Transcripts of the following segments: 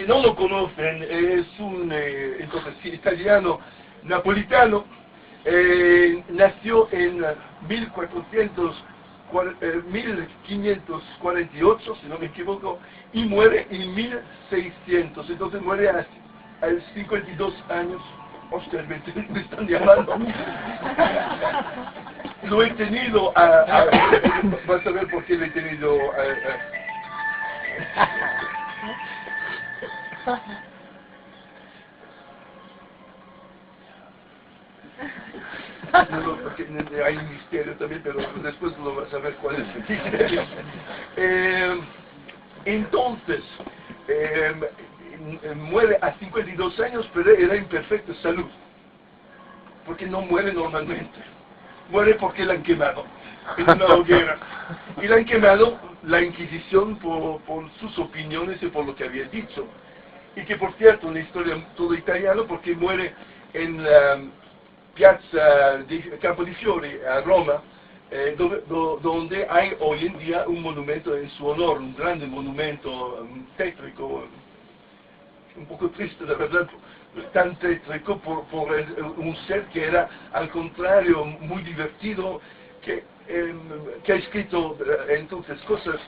que no lo conocen, es un entonces italiano napolitano, nació en 1548, si no me equivoco, y muere en 1600, entonces muere a 52 años. Hostia, me están llamando. Lo he tenido vas a ver por qué lo he tenido no, porque hay un misterio también, pero después lo vas a ver cuál es el misterio. Entonces, muere a 52 años, pero era en perfecta salud, porque no muere normalmente. Muere porque la han quemado en una hoguera. Y la han quemado la Inquisición por sus opiniones y por lo que había dicho. Y que, por cierto, una historia todo italiano, porque muere en la Piazza di Campo di Fiori, a Roma, donde hay hoy en día un monumento en su honor, un grande monumento tétrico, un poco triste, la verdad, tan tétrico por un ser que era, al contrario, muy divertido, que ha escrito entonces cosas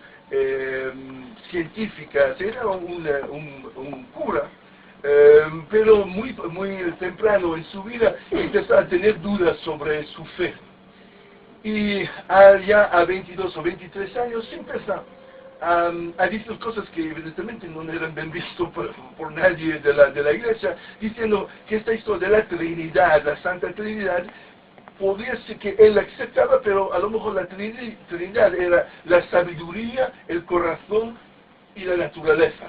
científicas. Era un cura, pero muy temprano en su vida empezó a tener dudas sobre su fe. Y ya a 22 o 23 años empezó a decir cosas que evidentemente no eran bien vistas por nadie de la iglesia, diciendo que esta historia de la Trinidad, la Santa Trinidad, podría ser que él aceptaba, pero a lo mejor la Trinidad era la sabiduría, el corazón y la naturaleza.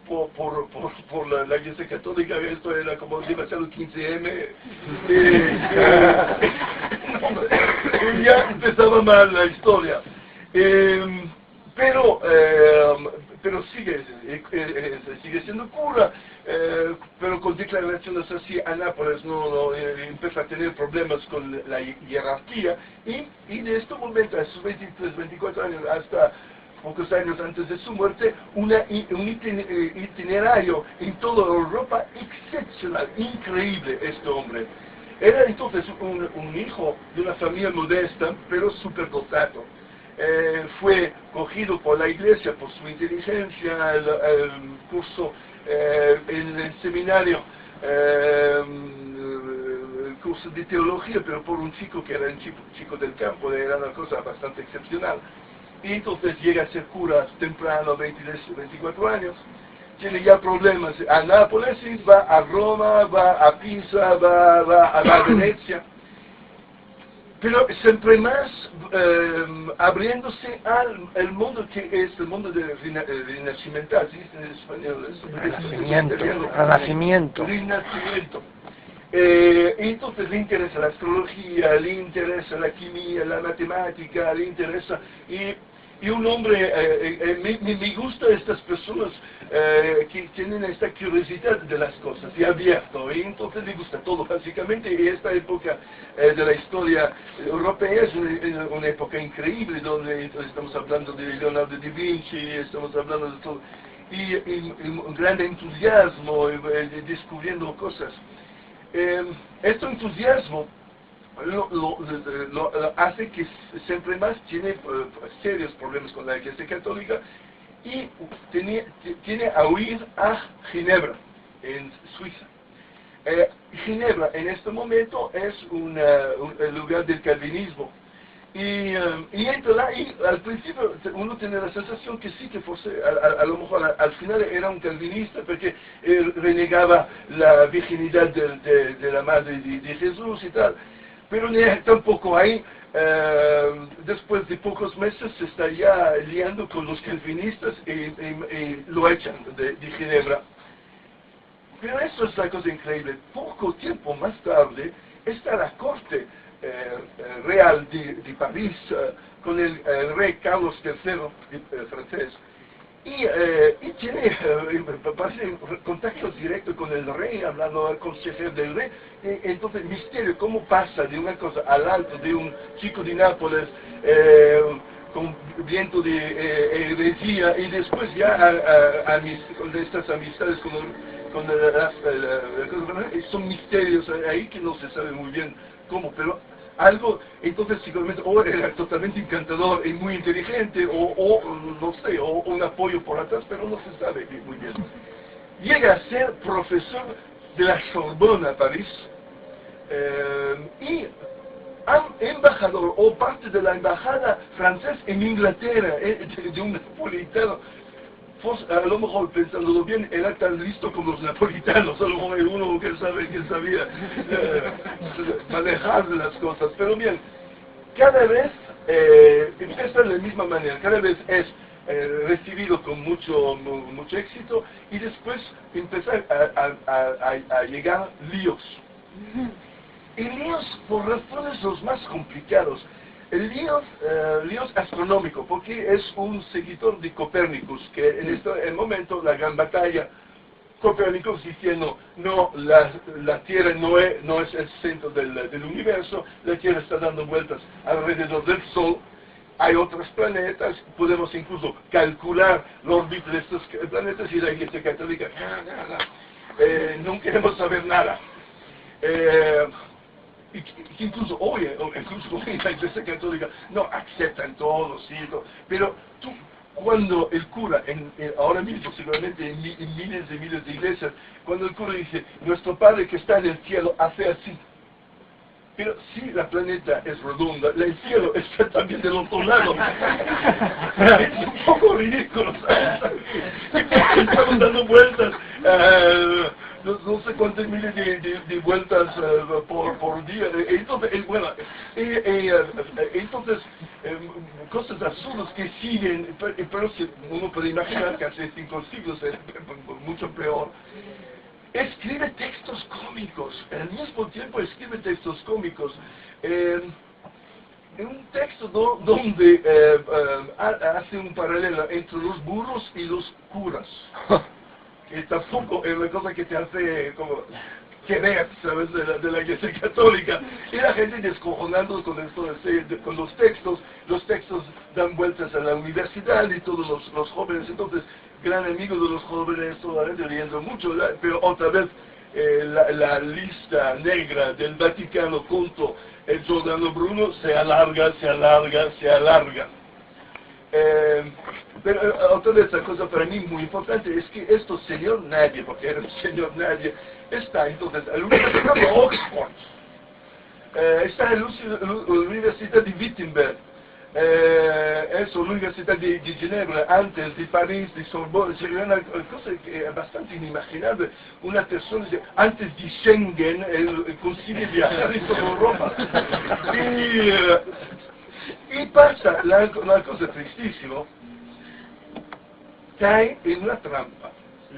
Por la Iglesia Católica esto era como demasiado 15M, y ya empezaba mal la historia. Pero sigue siendo cura, pero con declaraciones así a Nápoles empieza a tener problemas con la jerarquía, y de este momento, a sus 23, 24 años, hasta pocos años antes de su muerte, un itinerario en toda Europa excepcional, increíble este hombre. Era entonces un hijo de una familia modesta, pero superdotado. Fue cogido por la iglesia por su inteligencia, el curso en el seminario, el curso de teología, pero por un chico que era un chico del campo, era una cosa bastante excepcional. Y entonces llega a ser cura temprano, 23, 24 años, tiene ya problemas a Nápoles, va a Roma, va a Pisa, va a Venecia, pero siempre más abriéndose al mundo que es el mundo de renacimiental, ¿sí? En español, Renacimiento. Entonces le interesa la astrología, le interesa la química, la matemática, le interesa, y un hombre, me gusta estas personas que tienen esta curiosidad de las cosas, y abierto, y entonces le gusta todo básicamente, y esta época de la historia europea es una época increíble, donde estamos hablando de Leonardo da Vinci, estamos hablando de todo, y un gran entusiasmo, descubriendo cosas. Este entusiasmo lo hace que siempre más tiene serios problemas con la Iglesia Católica, y tiene a huir a Ginebra, en Suiza. Ginebra en este momento es el lugar del calvinismo, y entra ahí, al principio uno tiene la sensación que sí, que a lo mejor al final era un calvinista, porque renegaba la virginidad de la madre de Jesús y tal, pero tampoco ahí, después de pocos meses se está ya liando con los calvinistas y lo echan de Ginebra. Pero eso es la cosa increíble. Poco tiempo más tarde está la corte real de París, con el rey Carlos III francés, y tiene contactos directos con el rey, hablando al consejero del rey. Entonces, misterio, cómo pasa de una cosa al alto, de un chico de Nápoles, con viento de heresia, y después ya con estas amistades son misterios ahí que no se sabe muy bien cómo, pero algo, entonces seguramente o era totalmente encantador y muy inteligente, o no sé, o un apoyo por atrás, pero no se sabe muy bien. Llega a ser profesor de la Sorbona, París, y embajador o parte de la embajada francesa en Inglaterra, de un napolitano. A lo mejor, pensándolo bien, era tan listo como los napolitanos, a lo mejor era uno que sabía manejar las cosas. Pero bien, cada vez empieza de la misma manera, cada vez es recibido con mucho éxito, y después empieza a llegar líos. Y líos por razones los más complicados. El líos astronómico, porque es un seguidor de Copérnicus, que en este momento la gran batalla, Copérnicus diciendo, no, la Tierra no es el centro del universo, la Tierra está dando vueltas alrededor del Sol, hay otros planetas, podemos incluso calcular la órbita de estos planetas, y la Iglesia Católica, no queremos saber nada. Incluso hoy la Iglesia Católica no aceptan todo, sí, pero cuando el cura, ahora mismo seguramente en miles y miles de iglesias, cuando el cura dice, nuestro Padre que está en el cielo hace así, pero si la planeta es redonda, el cielo está también del otro lado. Es un poco ridículo, ¿sabes? Estamos dando vueltas, no sé cuántas miles de vueltas por día. Entonces, cosas absurdas que siguen, pero uno puede imaginar que hace 5 siglos es mucho peor. Escribe textos cómicos, al mismo tiempo escribe textos cómicos. Un texto donde hace un paralelo entre los burros y los curas, que tampoco es una cosa que te hace como querer, ¿sabes?, de la Iglesia Católica. Y la gente descojonando con los textos dan vueltas a la universidad, y todos los jóvenes, entonces, gran amigo de los jóvenes, todavía leyendo mucho, pero otra vez la lista negra del Vaticano junto el Giordano Bruno se alarga. Pero otra vez, la cosa para mí muy importante es que esto señor nadie, porque era un señor nadie, está entonces en la Universidad de Oxford, está en la Universidad de Wittenberg, la Universidad de Ginebra, antes de París, de Sorbonne. Sería una cosa que es bastante inimaginable. Una persona antes de Schengen consigue viajar en toda Europa. Y pasa la cosa tristísima, cae en una trampa.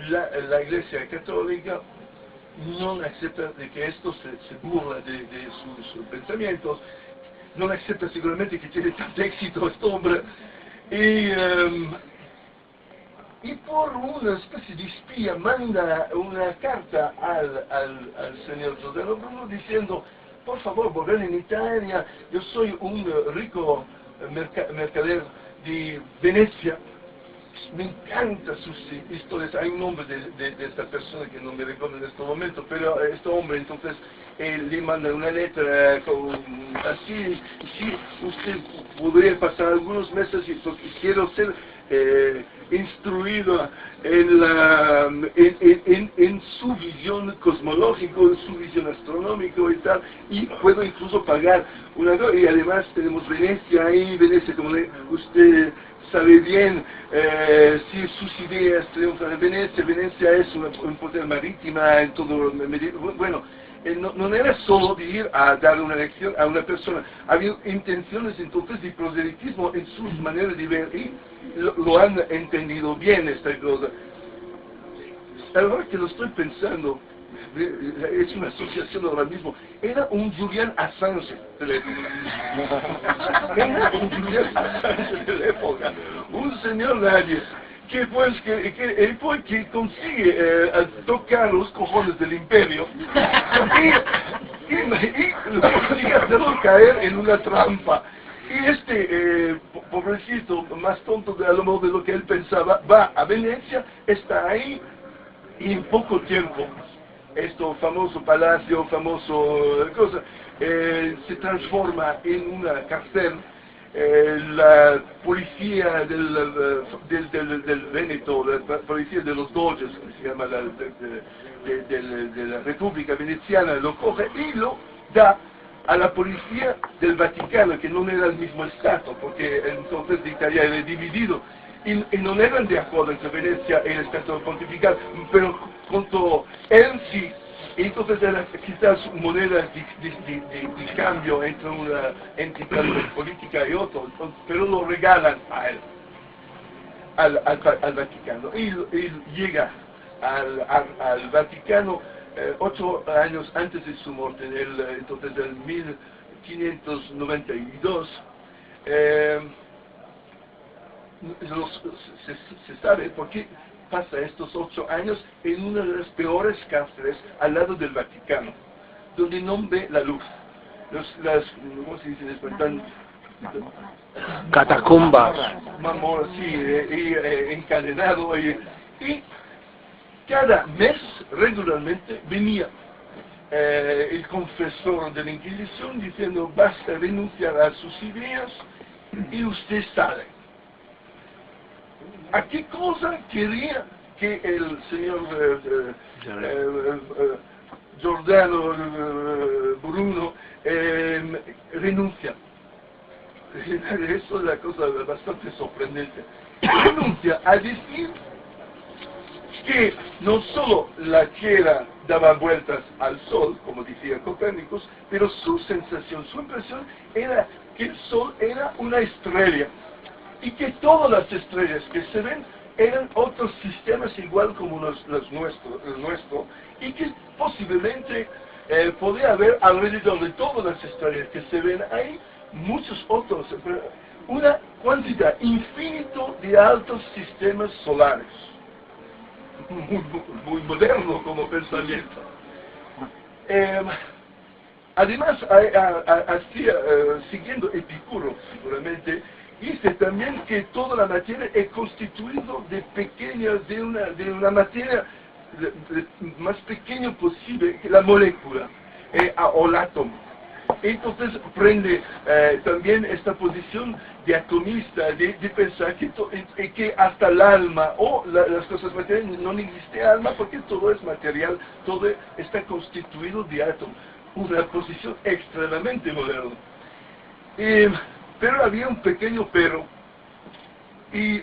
La Iglesia Católica no acepta de que esto se burla de sus pensamientos, no acepta seguramente que tiene tanto éxito este hombre, y por una especie de espía manda una carta al señor Giordano Bruno diciendo, por favor, volver en Italia, yo soy un rico mercader de Venecia, me encantan sus historias. Hay un nombre de esta persona que no me recuerdo en este momento, pero este hombre entonces le manda una letra así, sí, usted podría pasar algunos meses y quiero ser instruido en su visión cosmológica, en su visión astronómica y tal, y puedo incluso pagar una cosa. Y además tenemos Venecia ahí, Venecia, como usted sabe bien, si sus ideas triunfan en Venecia, Venecia es un poder marítima en todo el Mediterráneo. Bueno, no era solo de ir a dar una lección a una persona, había intenciones entonces de proselitismo en sus maneras de ver, y lo han entendido bien esta cosa. Ahora que lo estoy pensando, es una asociación ahora mismo, era un Julian Assange de la época. Era un Julian Assange de la época, un señor nadie, que consigue tocar los cojones del imperio y lo consigue hacerlo caer en una trampa. Y este pobrecito, más tonto a lo mejor de lo que él pensaba, va a Venecia, está ahí, y en poco tiempo, esto famoso palacio, famoso cosa, se transforma en una cárcel. La policía del Véneto, la policía de los Doges, que se llama de la República Veneciana, lo coge y lo da a la policía del Vaticano, que no era el mismo Estado, porque entonces Italia era dividido, y no eran de acuerdo entre Venecia y el Estado pontifical, pero junto él sí. Entonces era quizás moneda de cambio entre una entidad política y otra, pero lo regalan a él, al Vaticano. Y llega al Vaticano 8 años antes de su muerte, entonces en 1592. Se sabe por qué pasa estos 8 años en una de las peores cárceles al lado del Vaticano, donde no ve la luz. ¿Cómo se dice? Catacumbas. Mamor, sí, encadenado. Y cada mes regularmente venía el confesor de la Inquisición diciendo: basta renunciar a sus ideas y usted sale. ¿A qué cosa quería que el señor Giordano Bruno renuncia? Eso es la cosa bastante sorprendente. Renuncia a decir que no solo la Tierra daba vueltas al Sol, como decía Copérnicus, pero su sensación, su impresión era que el Sol era una estrella, y que todas las estrellas que se ven eran otros sistemas igual como el nuestro, y que posiblemente podía haber alrededor de todas las estrellas que se ven ahí muchos otros, una cantidad infinita de altos sistemas solares. Muy moderno como pensamiento. Además, siguiendo Epicuro, seguramente, dice también que toda la materia es constituida de pequeñas, de una materia más pequeña posible que la molécula o el átomo. Entonces prende también esta posición de atomista, de pensar que hasta el alma o las cosas materiales no existe alma, porque todo es material, todo está constituido de átomos. Una posición extremadamente moderna. Pero había un pequeño pero, y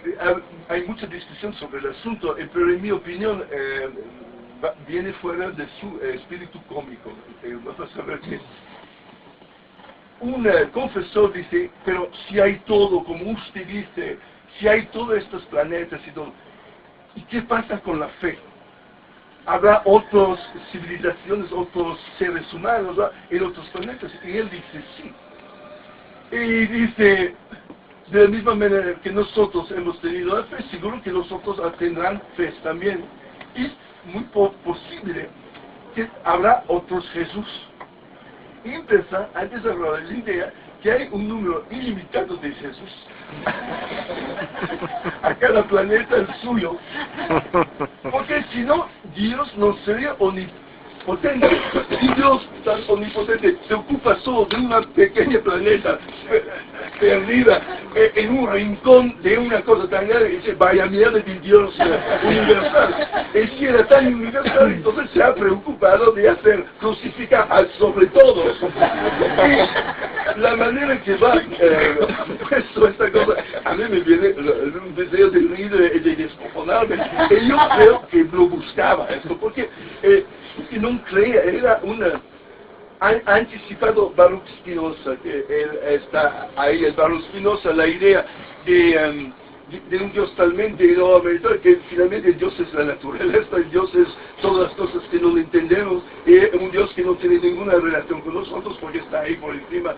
hay mucha discusión sobre el asunto, pero en mi opinión viene fuera de su espíritu cómico. Vamos a ver que un confesor dice: pero si hay todo, como usted dice, si hay todos estos planetas y todo, ¿y qué pasa con la fe? ¿Habrá otras civilizaciones, otros seres humanos, ¿verdad?, en otros planetas? Y él dice sí. Y dice, de la misma manera que nosotros hemos tenido la fe, seguro que los otros tendrán fe también. Y es muy posible que habrá otros Jesús. Y empieza a desarrollar la idea que hay un número ilimitado de Jesús. A cada planeta el suyo. Porque si no, Dios no sería omnipotente. Si Dios tan omnipotente se ocupa solo de una pequeña planeta perdida en un rincón de una cosa tan grande, y dice: vaya mierda de Dios universal. Y si era tan universal, entonces se ha preocupado de hacer crucificar al sobre todo. Y la manera que va esta cosa, a mí me viene un deseo de reír y de descojonarme. Y yo creo que lo buscaba esto, porque no creía, era ha anticipado Baruch Spinoza, que él está ahí, el Baruch Spinoza, la idea de un Dios talmente enorme, que finalmente el Dios es la naturaleza, el Dios es todas las cosas que no entendemos, y un Dios que no tiene ninguna relación con nosotros porque está ahí por encima,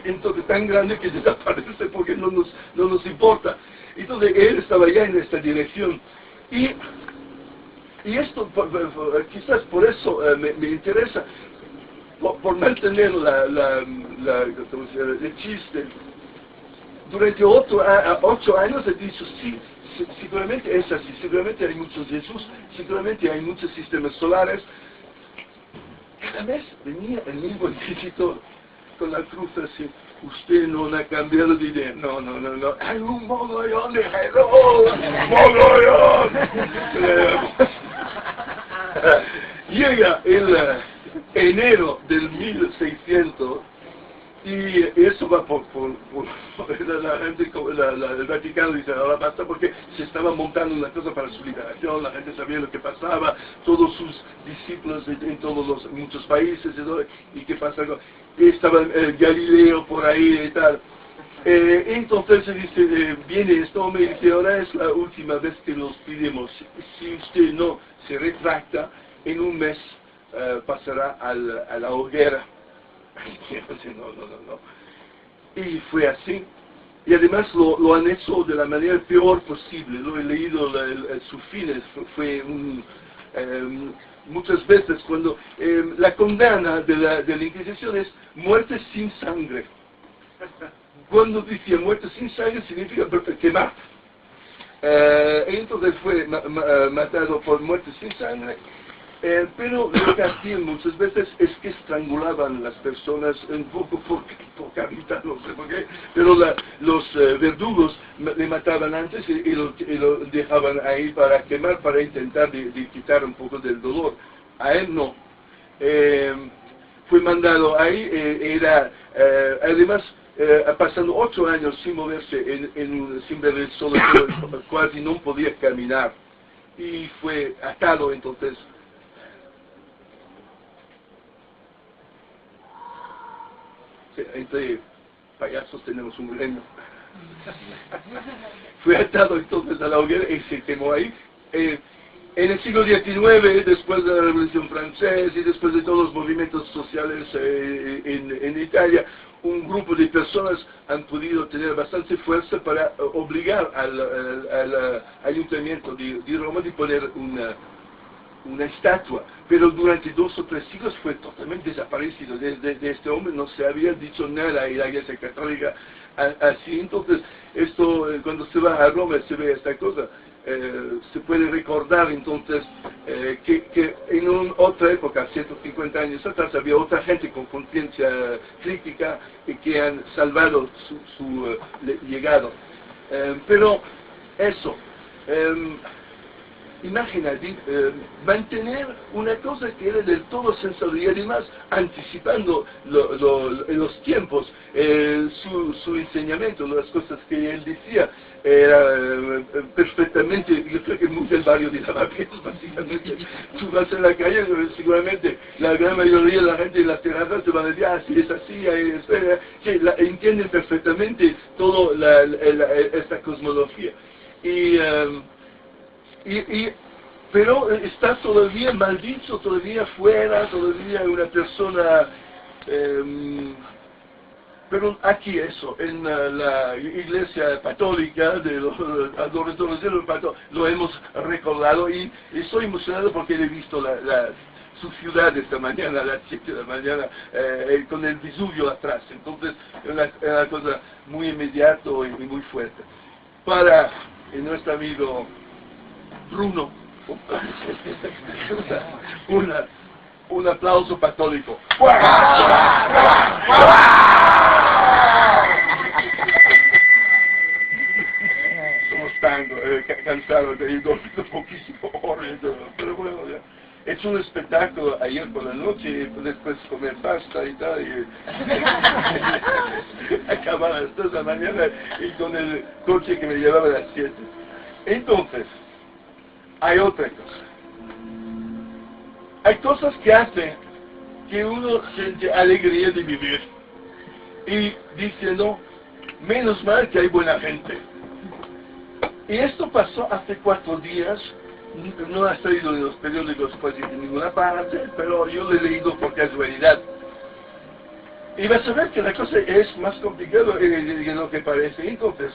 entonces tan grande que desaparece porque no nos importa. Entonces él estaba ya en esta dirección. Y esto, quizás por eso me interesa, por mantener el chiste, durante 8 años he dicho, sí, seguramente es así, seguramente hay muchos Jesús, seguramente hay muchos sistemas solares. Cada vez venía el mismo inquisitor con la cruz así, usted no ha cambiado de idea, no, hay un mogollón de Jesús, mogollón. Llega el enero del 1600 y eso va por la gente, el Vaticano dice, ahora basta porque se estaba montando una cosa para su liberación, la gente sabía lo que pasaba, todos sus discípulos en muchos países, y qué pasa, estaba Galileo por ahí y tal. Entonces se dice, viene este hombre y dice, ahora es la última vez que los pidemos, si usted no se retracta, en un mes pasará a la hoguera. No. Y fue así. Y además lo han hecho de la manera peor posible. Lo he leído, su fin fue muchas veces cuando la condena de la Inquisición es muerte sin sangre. Cuando decía muerte sin sangre significa quemar. Entonces fue matado por muerte sin sangre. Pero lo que hacían muchas veces es que estrangulaban las personas un poco por caridad, no sé por qué, pero los verdugos le mataban antes y lo dejaban ahí para quemar, para intentar de quitar un poco del dolor. A él no. Fue mandado ahí, además pasando 8 años sin moverse, sin ver el sol, casi no podía caminar. Y fue atado entonces. Entre payasos tenemos un gremio. Fue atado entonces a la hoguera y se quemó ahí. En el siglo XIX, después de la Revolución Francesa y después de todos los movimientos sociales en Italia, un grupo de personas han podido tener bastante fuerza para obligar al ayuntamiento de Roma de poner una estatua, pero durante 2 o 3 siglos fue totalmente desaparecido. De este hombre no se había dicho nada y la Iglesia Católica así. Entonces, esto cuando se va a Roma se ve esta cosa. Se puede recordar entonces que en otra época, 150 años atrás, había otra gente con conciencia crítica y que han salvado su legado. Pero eso. Imagínate, mantener una cosa que era del todo sensual y además anticipando los tiempos, su enseñamiento, las cosas que él decía, era perfectamente, yo creo que muy del barrio de Lavapiés, básicamente. Tú vas en la calle, seguramente la gran mayoría de la gente en las terrazas te van a decir, sí, es así, que entienden perfectamente toda esta cosmología. Pero está todavía mal dicho, todavía fuera, todavía una persona, pero aquí eso, en la Iglesia Católica de los adoradores de los patos, lo hemos recordado y estoy emocionado porque he visto su ciudad esta mañana, a las 7 de la mañana, con el Vesubio atrás. Entonces, es una cosa muy inmediata y muy fuerte. Para nuestro amigo Bruno, un aplauso católico. Somos tan cansados de ir dormido poquísimo horas, pero bueno, ya. He hecho un espectáculo ayer por la noche y después comer pasta y tal, y acabar a las 2 de la mañana y con el coche que me llevaba a las 7. Entonces, hay otra cosa. Hay cosas que hacen que uno siente alegría de vivir. Y dice, no, menos mal que hay buena gente. Y esto pasó hace 4 días. No ha salido en los periódicos casi de ninguna parte, pero yo lo he leído por casualidad. Y vas a ver que la cosa es más complicada de lo que parece. Entonces,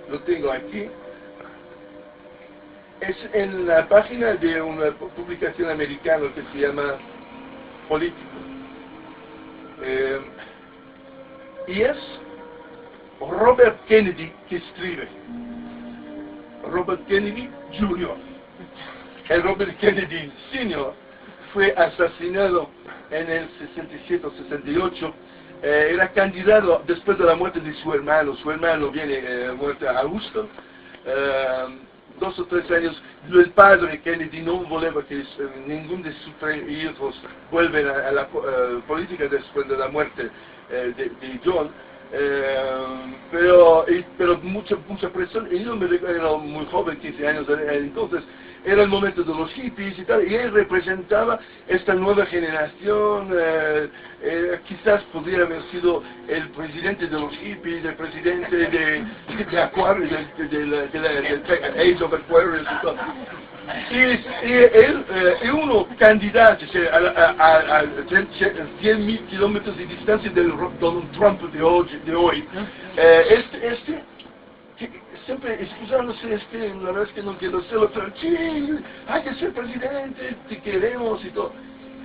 lo tengo aquí. Es en la página de una publicación americana que se llama Político. Y es Robert Kennedy que escribe. Robert Kennedy Jr. El Robert Kennedy Sr. fue asesinado en el 67 o 68. Era candidato después de la muerte de su hermano. Su hermano viene muerto a Houston. 2 o 3 años, el padre Kennedy no voleva que ninguno de sus 3 hijos vuelvan a la política después de la muerte de John. Pero mucha presión, y yo era muy joven, 15 años, entonces era el momento de los hippies y tal, y él representaba esta nueva generación. Quizás podría haber sido el presidente de los hippies, el presidente de Aquarius, del Age of Aquarius y todo. Y él, uno candidato a 100.000 kilómetros de distancia del Donald Trump de hoy, siempre excusándose, la verdad es que no quiero hacerlo, pero sí, hay que ser presidente, te queremos y todo.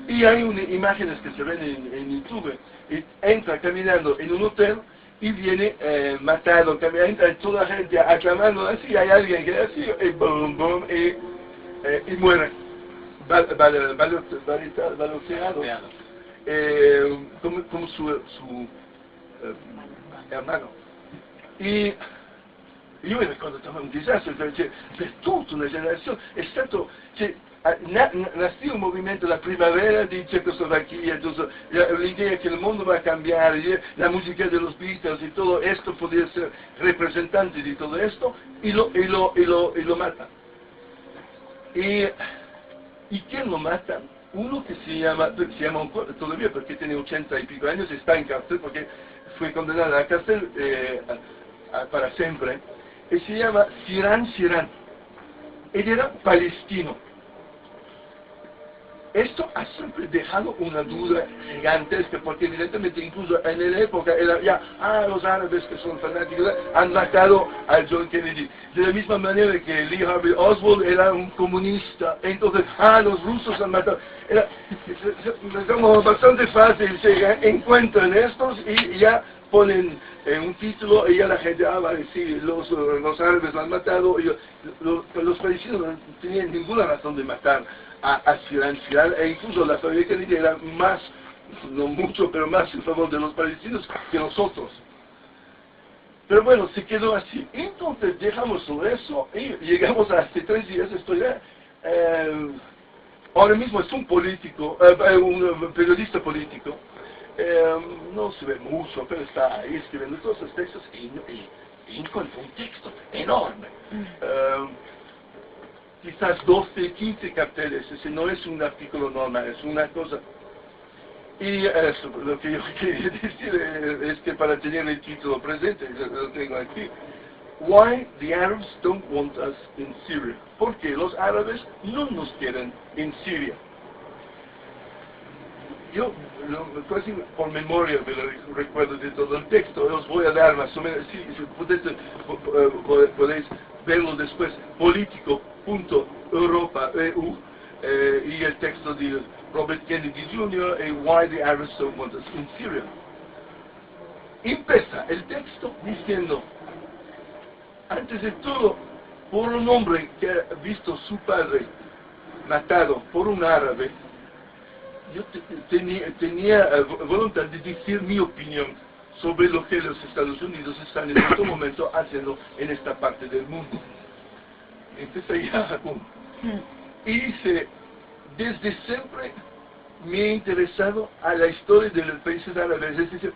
Y hay imágenes que se ven en YouTube, y entra caminando en un hotel y viene matado, entra toda la gente aclamando así, hay alguien que así, y boom, boom, y muere, baloteado, como su hermano. Y io mi ricordo che un disastro, perché per tutta una generazione è stato, nasce un movimento, la primavera di Cecoslovacchia, l'idea che il mondo va a cambiare, la musica de los Beatles y todo esto podría ser representante de todo esto, y lo matan. ¿Y quién lo mata? Uno que se llama todavía, porque tiene 80 y pico años, está en cárcel porque fue condenado a la cárcel para siempre, y se llama Sirhan Sirhan. Él era palestino. Esto ha siempre dejado una duda gigantesca, porque evidentemente incluso en la época era ya, los árabes que son fanáticos han matado a John Kennedy. De la misma manera que Lee Harvey Oswald era un comunista, entonces, los rusos han matado. Era como bastante fácil, se encuentran estos y ya ponen un título y ya la gente va a decir, los árabes lo han matado, y los palestinos no tenían ninguna razón de matar a Sirhan Sirhan, e incluso la familia Kennedy era más, no mucho, pero más en favor de los palestinos que nosotros. Pero bueno, se quedó así. Entonces dejamos todo eso y llegamos a hace 3 días, ahora mismo es un político, un periodista político, no se ve mucho, pero está ahí escribiendo todos esos textos y encuentra un texto enorme. Quizás 12, 15 carteles, ese no es un artículo normal, es una cosa. Y eso, lo que yo quería decir es que para tener el título presente, lo tengo aquí, Why the Arabs don't want us in Syria. Porque los árabes no nos quieren en Siria. Yo, casi por memoria me lo recuerdo de todo el texto, os voy a dar más o menos, si podéis verlo después, político.europa.eu, y el texto de Robert Kennedy Jr. y Why the Arabs Don't Want Us in Syria. Empieza el texto diciendo, antes de todo, por un hombre que ha visto a su padre matado por un árabe, yo tenía voluntad de decir mi opinión sobre lo que los Estados Unidos están en este momento haciendo en esta parte del mundo. Entonces ya, y dice, desde siempre me he interesado a la historia de los países árabes. Es decir,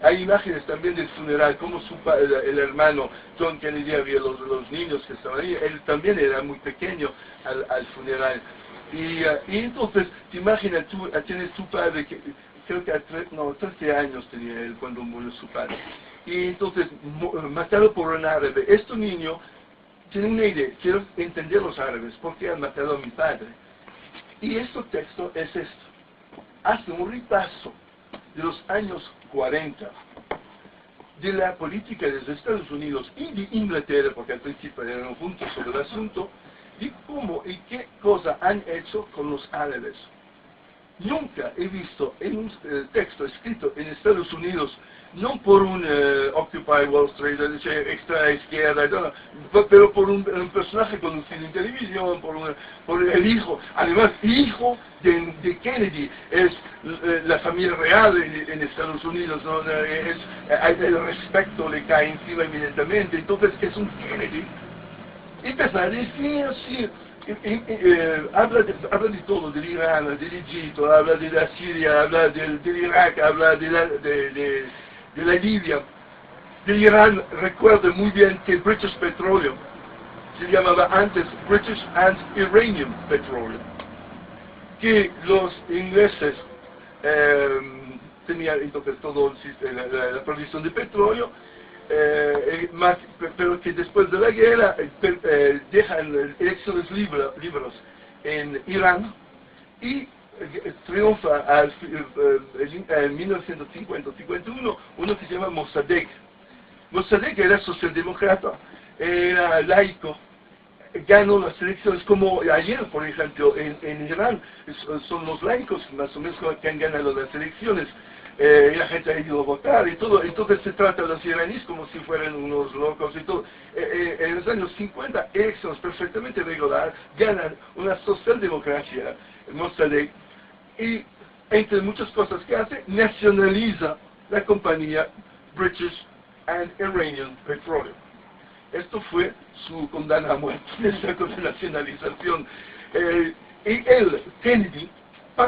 hay imágenes también del funeral, como el hermano John Kennedy había los niños que estaban ahí, él también era muy pequeño al funeral. Y entonces, te imaginas, tienes tu padre, que creo que 13 años tenía él cuando murió su padre. Y entonces, matado por un árabe. Este niño tiene una idea, quiero entender los árabes, ¿por qué han matado a mi padre? Y este texto es esto. Hace un repaso de los años 40, de la política de los Estados Unidos y de Inglaterra, porque al principio eran juntos sobre el asunto, y cómo y qué cosa han hecho con los árabes. nunca he visto en un texto escrito en Estados Unidos, no por un Occupy Wall Street, extra izquierda, pero por un personaje conocido en televisión, por el hijo, además hijo de Kennedy, es la familia real en Estados Unidos, ¿no? El respeto le cae encima inmediatamente, entonces es un Kennedy. Empieza a decir así, habla de todo, del Irán, del Egipto, habla de la Siria, habla del Irak, habla de la Libia. De Irán, recuerdo muy bien que el British Petroleum se llamaba antes British and Iranian Petroleum, que los ingleses tenían entonces todo la provisión de petróleo, pero que después de la guerra dejan elecciones libres en Irán y triunfa en 1950-51 uno que se llama Mossadegh. Mossadegh era socialdemócrata, era laico, ganó las elecciones, como ayer, por ejemplo, en Irán, son los laicos más o menos que han ganado las elecciones. La gente ha ido a votar y todo, entonces se trata a los iraníes como si fueran unos locos y todo. En los años 50, elecciones perfectamente regulares, ganan una socialdemocracia, Mossadegh, y entre muchas cosas que hace, nacionaliza la compañía British and Iranian Petroleum. Esto fue su condena a muerte, esta nacionalización. Y él, Kennedy,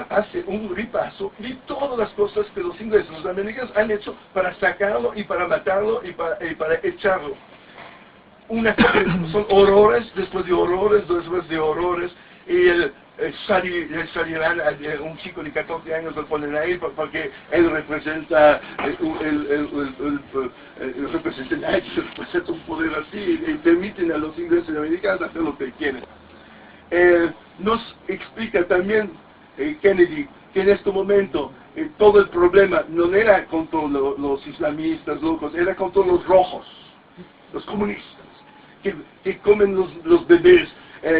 hace un repaso de todas las cosas que los ingleses, los americanos han hecho para sacarlo y para matarlo y para echarlo. Son horrores después de horrores, después de horrores, y salirán un chico de 14 años lo ponen ahí porque él representa representa un poder así y permiten a los ingleses americanos hacer lo que quieren. Nos explica también Kennedy que en este momento todo el problema no era contra los islamistas locos, era contra los rojos, los comunistas, que comen los bebés,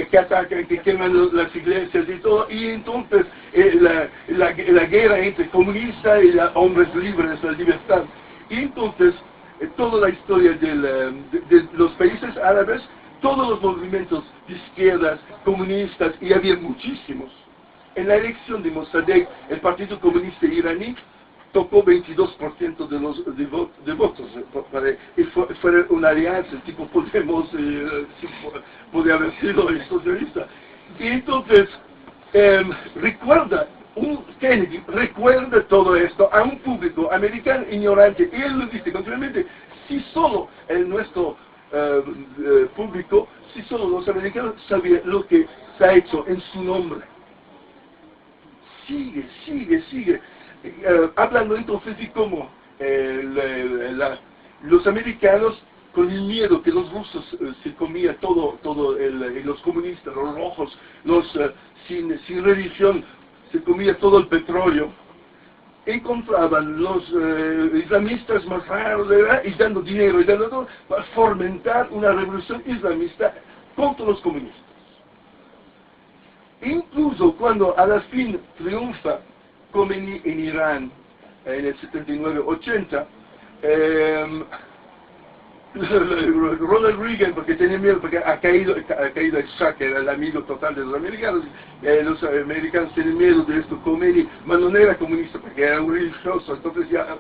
que atacan, que queman las iglesias y todo, y entonces la guerra entre comunistas y hombres libres, la libertad. Y entonces toda la historia de los países árabes, todos los movimientos de izquierdas, comunistas, y había muchísimos. En la elección de Mossadegh, el Partido Comunista Iraní tocó 22% de votos, y fue una alianza, tipo Podemos, podría haber sido el socialista. Y entonces, Kennedy recuerda todo esto a un público americano ignorante, y él lo dice continuamente, si solo nuestro público, si solo los americanos sabían lo que se ha hecho en su nombre. Sigue. Hablando entonces de cómo los americanos, con el miedo que los rusos se comían todo los comunistas, los rojos, sin religión, se comía todo el petróleo, encontraban los islamistas más raros, y dando dinero y dando todo, para fomentar una revolución islamista contra los comunistas. Incluso cuando a la fin triunfa Khomeini en Irán en el 79-80, Ronald Reagan, porque tenía miedo, porque ha caído el Shah, que era el amigo total de los americanos tienen miedo de esto. Khomeini, pero no era comunista, porque era un religioso, entonces ya...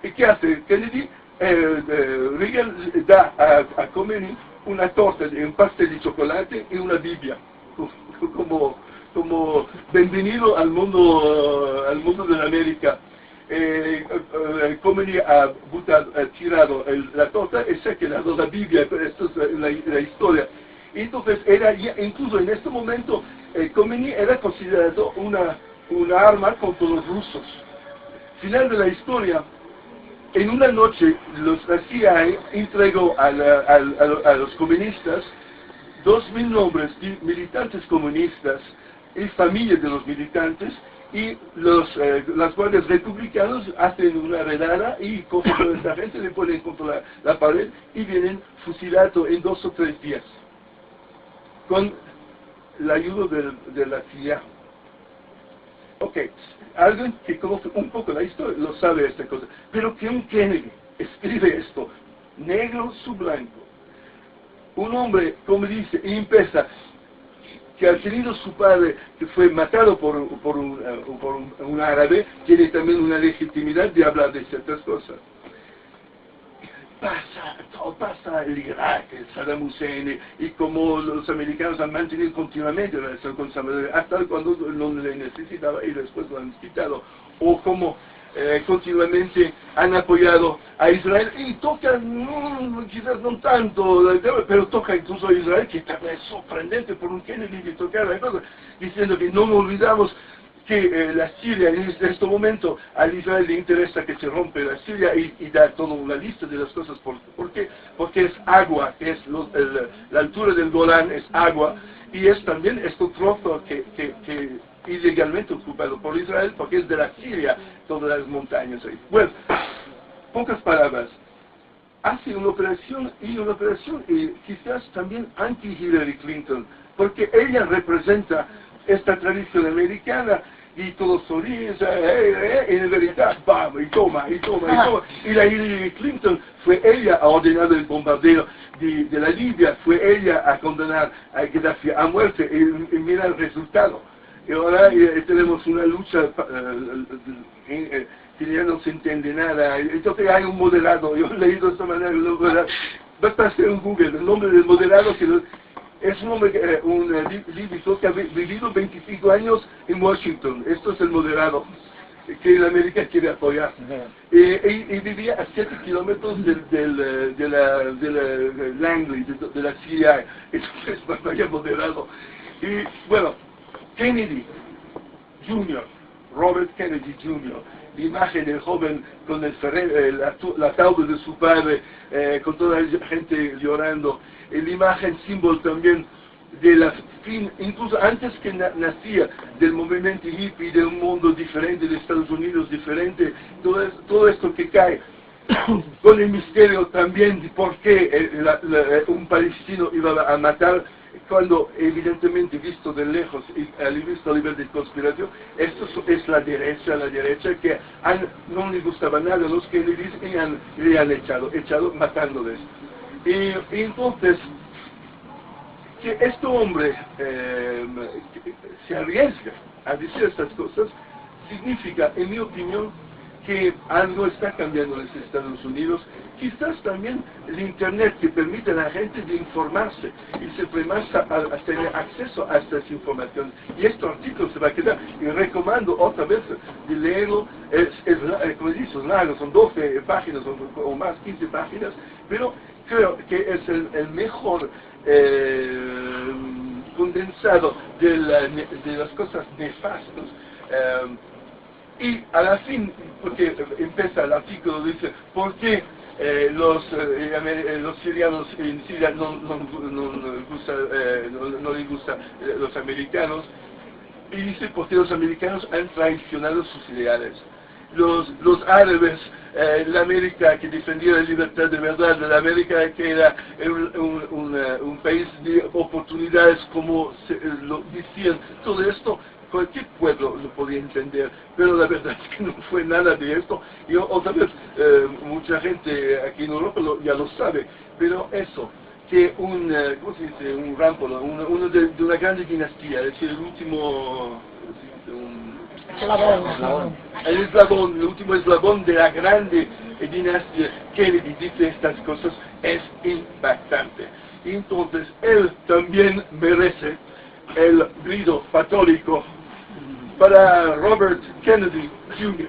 ¿Y qué hace Kennedy? Reagan da a Khomeini una torta, un pastel de chocolate y una Biblia, como bienvenido al mundo de la América. Khomeini ha tirado la torta y se ha quedado la Biblia, pero esto es la historia. Entonces, incluso en este momento, Khomeini era considerado una arma contra los rusos. Final de la historia, en una noche, la CIA entregó a los comunistas 2.000 nombres de militantes comunistas y familias de los militantes, y las guardias republicanos hacen una redada y cogen a esta gente, le ponen contra la pared y vienen fusilados en 2 o 3 días, con la ayuda de la CIA. Ok, alguien que conoce un poco la historia lo sabe esta cosa, pero que un Kennedy escribe esto, negro sobre blanco. Un hombre, como dice, y empieza, que ha tenido su padre, que fue matado por un árabe, tiene también una legitimidad de hablar de ciertas cosas. Pasa el Irak, el Saddam Hussein, y como los americanos han mantenido continuamente la relación con Saddam Hussein, hasta cuando no le necesitaba y después lo han quitado, o como continuamente han apoyado a Israel, y tocan, quizás no tanto, pero toca incluso a Israel, que también es sorprendente por un Kennedy que tocara, diciendo que no nos olvidamos que la Siria en este momento al Israel le interesa que se rompe la Siria y da toda una lista de las cosas. ¿Por qué? Porque es agua, es la altura del Golán es agua, y es también este trozo que ilegalmente ocupado por Israel, porque es de la Siria, todas las montañas ahí. Bueno, pocas palabras. Hace una operación quizás también anti-Hillary Clinton, porque ella representa esta tradición americana, y todos sonríen, en verdad, vamos, y toma. Y la Hillary Clinton fue ella a ordenar el bombardeo de la Libia, fue ella a condenar a Gaddafi a muerte, y mira el resultado. Y ahora tenemos una lucha que ya no se entiende nada. Entonces hay un moderado, yo he leído de esta manera, basta hacer un Google, el nombre del moderado, que es un hombre, un líbico que ha vivido 25 años en Washington. Esto es el moderado que la América quiere apoyar. Y vivía a 7 kilómetros de la Langley, de la CIA. Entonces, vaya moderado. Y bueno, Kennedy Jr., Robert Kennedy Jr., la imagen del joven con el ataúd de su padre, con toda la gente llorando, la imagen símbolo también de la fin, incluso antes que nacía, del movimiento hippie, de un mundo diferente, de Estados Unidos diferente, todo esto que cae, con el misterio también de por qué un palestino iba a matar, cuando evidentemente visto de lejos y visto a nivel de conspiración, esto es la derecha que no le gustaba nada a los Kennedys y le han echado matándoles. Y entonces, que este hombre se arriesga a decir estas cosas, significa, en mi opinión, que algo está cambiando en los Estados Unidos, quizás también el Internet que permite a la gente de informarse y se permite a tener acceso a estas informaciones. Y este artículo se va a quedar, y recomiendo otra vez de leerlo, como dices, es largo, son 12 páginas o más, 15 páginas, pero creo que es el mejor condensado de las cosas nefastas. Y a la fin, porque empieza el artículo, dice, ¿por qué los sirianos en Siria no les gusta los americanos? Y dice, porque los americanos han traicionado sus ideales. Los árabes, la América que defendía la libertad de verdad, la América que era un país de oportunidades, como lo decían, todo esto, cualquier pueblo lo podía entender, pero la verdad es que no fue nada de esto. Y otra vez, mucha gente aquí en Europa ya lo sabe, pero eso, que ¿cómo se dice? Un rámpolo, uno de una grande dinastía, es decir, el último... el último eslabón de la grande dinastía Kennedy dice estas cosas, es impactante. Y entonces, él también merece el grito patólico para Robert Kennedy Jr.